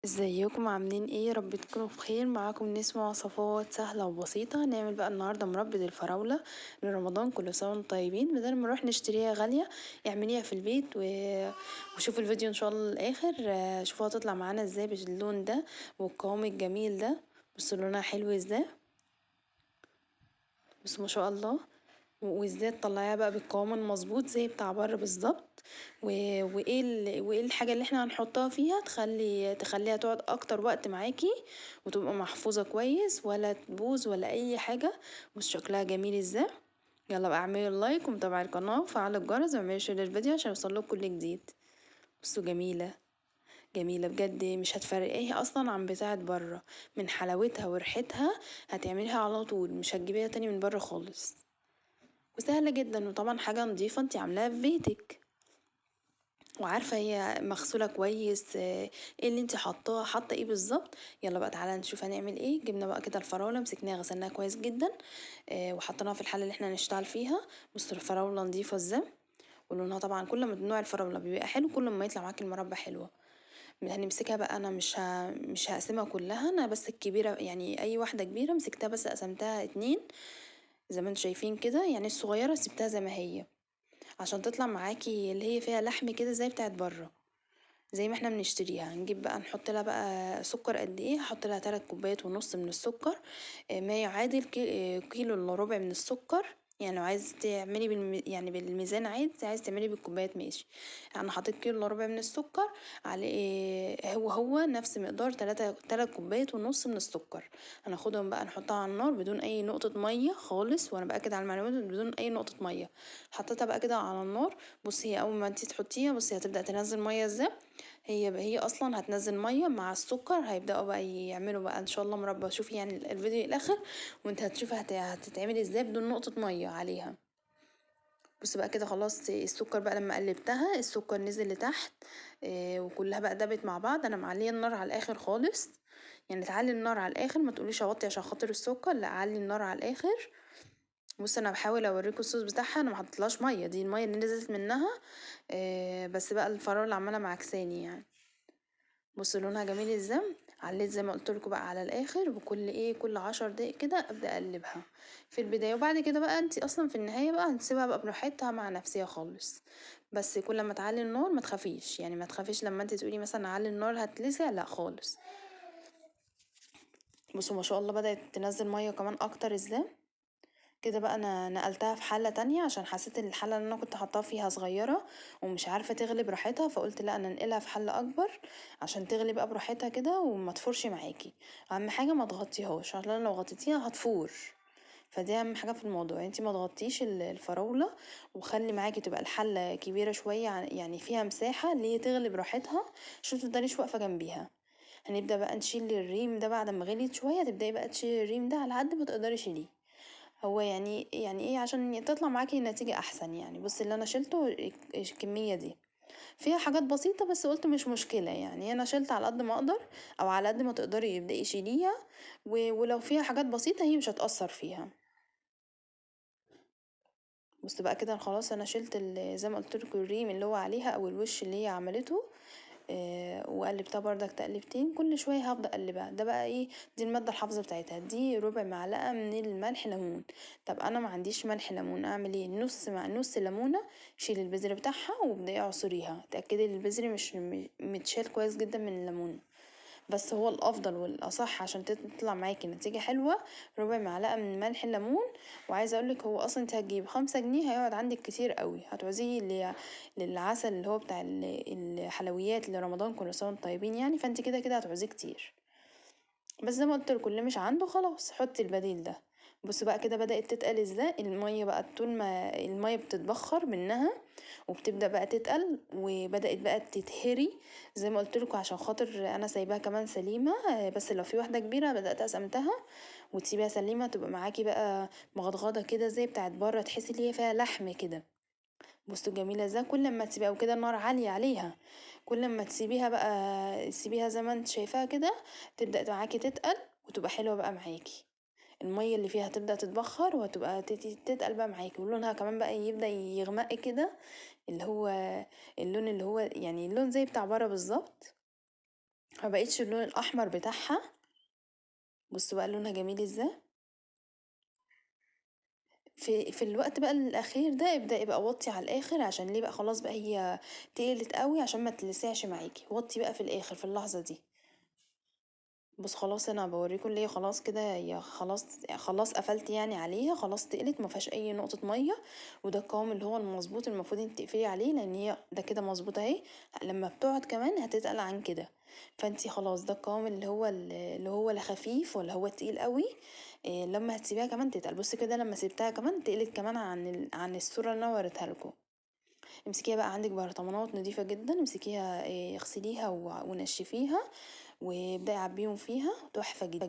ازيكم عاملين ايه؟ يا رب تكونوا بخير. معاكم نسمة وصفات سهلة وبسيطة. هنعمل بقى النهاردة مربى الفراولة لرمضان. كل سنة وانتم طيبين. بدل ما نروح نشتريها غالية اعمليها في البيت وشوفوا الفيديو ان شاء الله للاخر. شوفوا هتطلع معانا ازاي باللون ده والقوام الجميل ده. بصوا لونها حلو ازاي، بصوا ما شاء الله. وازاي تطلعيها بقى بالقوام المظبوط زي بتاع بره بالظبط. وايه الحاجه اللي احنا هنحطها فيها تخليها تقعد اكتر وقت معاكي وتبقى محفوظه كويس ولا تبوظ ولا اي حاجه. بص شكلها جميل ازاي. يلا بقى اعملوا لايك ومتابعة القناه وفعلوا الجرس واعملوا شير للفيديو عشان يوصلكوا كل جديد. بصوا جميله جميله بجد، مش هتفرقيها اصلا عن بتاعه بره. من حلاوتها وريحتها هتعمليها على طول، مش هتجيبيها تاني من بره خالص. وسهلة جدا، وطبعا حاجة نظيفة انتي عاملاها في بيتك وعارفة هي مغسولة كويس. ايه اللي انتي حاطة ايه بالظبط. يلا بقى تعالى نشوف هنعمل ايه. جبنا بقى كده الفراولة، مسكناها غسلناها كويس جدا وحطيناها في الحلة اللي احنا هنشتغل فيها. بصوا الفراولة نظيفة ازاي، ولونها طبعا كل ما نوع الفراولة بيبقى حلو كل ما يطلع معاكي المربى حلوة. هنمسكها بقى، انا مش هقسمها كلها، انا بس الكبيرة يعني اي واحدة كبيرة مسكتها بس قسمتها اتنين زي ما انتوا شايفين كده. يعني الصغيرة سبتها زي ما هي عشان تطلع معاكي اللي هي فيها لحم كده زي بتاعت بره زي ما احنا بنشتريها. هنجيب بقى نحط لها بقى سكر قد ايه. هحط لها 3 كوبايات ونص من السكر، ما يعادل كيلو الا ربع من السكر. يعني لو عايز تعملي يعني بالميزان عايز تعملي بالكوبايات ماشي. انا حطيت كيلو الا ربع من السكر على هو نفس مقدار 3 كوبايات ونص من السكر. هناخدهم بقى نحطها على النار بدون اي نقطة مية خالص، وانا باكد على المعلومات بدون اي نقطة مية. حطيتها بقى كده على النار. بصي هي اول ما انتي تحطيها بصي هتبدأ تنزل مية ازاي. هي اصلا هتنزل ميه مع السكر، هيبداوا بقى يعملوا بقى ان شاء الله مربى. شوفي يعني الفيديو الاخر وانت هتشوفي هتتعمل ازاي بدون نقطه ميه عليها. بص بقى كده خلاص السكر بقى لما قلبتها السكر نزل لتحت. وكلها بقى دابت مع بعض. انا معليه النار على الاخر خالص، يعني تعلي النار على الاخر، ما تقوليش اوطي عشان خاطر السكر، لا علي النار على الاخر. بص انا بحاول اوريكم الصوص بتاعها. انا ما حطيتلهاش ميه، دي الميه اللي نزلت منها. بس بقى الفراوله عماله معكساني يعني. بصوا لونها جميل ازاي. عليت زي ما قلت لكم بقى على الاخر، وكل كل 10 دقايق كده ابدا اقلبها في البدايه. وبعد كده بقى انت اصلا في النهايه بقى هنسيبها بقى براحتها مع نفسها خالص. بس كل ما تعلي النار ما تخافيش، يعني ما تخافيش لما انت تقولي مثلا علي النار هتلسع، لا خالص. بصوا ما شاء الله بدات تنزل ميه كمان اكتر ازاي. كده بقى انا نقلتها في حله تانية عشان حسيت ان الحله اللي انا كنت حاطاها فيها صغيره ومش عارفه تغلي براحتها، فقلت لا انا انقلها في حله اكبر عشان تغلي بقى براحتها كده وما تفورش معاكي. اهم حاجه ما تغطيهاش عشان لو غطيتيها هتفور. فدي اهم حاجه في الموضوع، انتي ما تغطيش الفراوله. وخلي معاكي تبقى الحله كبيره شويه يعني فيها مساحه اللي هي تغلي براحتها عشان متفضليش واقفه جنبيها. هنبدا بقى نشيل الريم ده بعد ما غليت شويه. تبداي بقى تشيلي الريم ده على قد ما تقدري شيليه. هو يعني ايه عشان تطلع معاكي النتيجة احسن. يعني بصي اللي انا شلته الكمية دي فيها حاجات بسيطة بس قلت مش مشكلة، يعني انا شلت على قد ما اقدر او على قد ما تقدري ابدأي شيليها. ولو فيها حاجات بسيطة هي مش هتأثر فيها. بص بقى كده خلاص انا شلت زي ما قلت لكم الريم اللي هو عليها او الوش اللي هي عملته. وقلبتها بردك تقلبتين. كل شويه هفضل اقلبها. ده بقى ايه؟ دي الماده الحافظه بتاعتها، دي ربع معلقه من الملح ليمون. طب انا ما عنديش ملح ليمون اعمل ايه؟ نص مع نص ليمونه. شيل البذر بتاعها وابدأي اعصريها. تاكدي ان البذر مش متشال كويس جدا من الليمون. بس هو الافضل والاصح عشان تطلع معاكي نتيجه حلوه ربع معلقه من ملح الليمون. وعايزه اقولك هو اصلا انت هتجيب 5 جنيه هيقعد عندك كتير قوي. هتعوزيه للعسل اللي هو بتاع الحلويات لرمضان. كل سنه وانتم طيبين يعني. فانت كده كده هتعوزيه كتير. بس زي ما قلت لكم اللي مش عنده خلاص حطي البديل ده. بصوا بقى كده بدأت تتقل ازاي المية بقى. طول ما المية بتتبخر منها وبتبدأ بقى تتقل وبدأت بقى تتهري زي ما قلت لكم عشان خاطر انا سايباها كمان سليمة. بس لو في واحدة كبيرة بدأت قسمتها وتسيبيها سليمة تبقى معاكي بقى مغضغضة كده زي بتاعت بره، تحسي ان هي فيها لحم كده. بصوا جميلة ازاي. كل ما تسيبيها وكده النار عالية عليها، كل ما تسيبيها بقى تسيبيها زي ما انت شايفاها كده تبدأ معاكي تتقل وتبقى حلوة بقى معاكي. المية اللي فيها تبدأ تتبخر وهتبقى تتقل بقى معاكي، ولونها كمان بقى يبدأ يغمق كده اللي هو اللون اللي هو يعني اللون زي بتاع بره بالظبط. مبقتش اللون الاحمر بتاعها. بصوا بقى لونها جميل ازاي. في الوقت بقى الاخير ده ابدأي بقى وطي على الاخر، عشان ليه بقى خلاص بقى هي تقلت قوي، عشان ما تلسعش معاكي. وطي بقى في الاخر في اللحظة دي. بص خلاص انا بوريكم اللي هي خلاص كده، هي خلاص قفلت يعني عليها، خلاص تقلت ما فيهاش اي نقطة مية. وده القوام اللي هو المظبوط المفروض انت تقفلي عليه، لان هي ده كده مظبوط اهي. لما بتقعد كمان هتتقل عن كده. فانتي خلاص ده القوام اللي هو لا خفيف ولا هو تقيل قوي. إيه لما هتسيبيها كمان تتقل. بصي كده لما سيبتها كمان تقلت كمان عن الصورة اللي انا وريتها لكم. امسكيها بقى، عندك برطمانات نضيفة جدا، امسكيها اغسليها ونشفيها، وابدأي عبيهم فيها. تحفة جدا.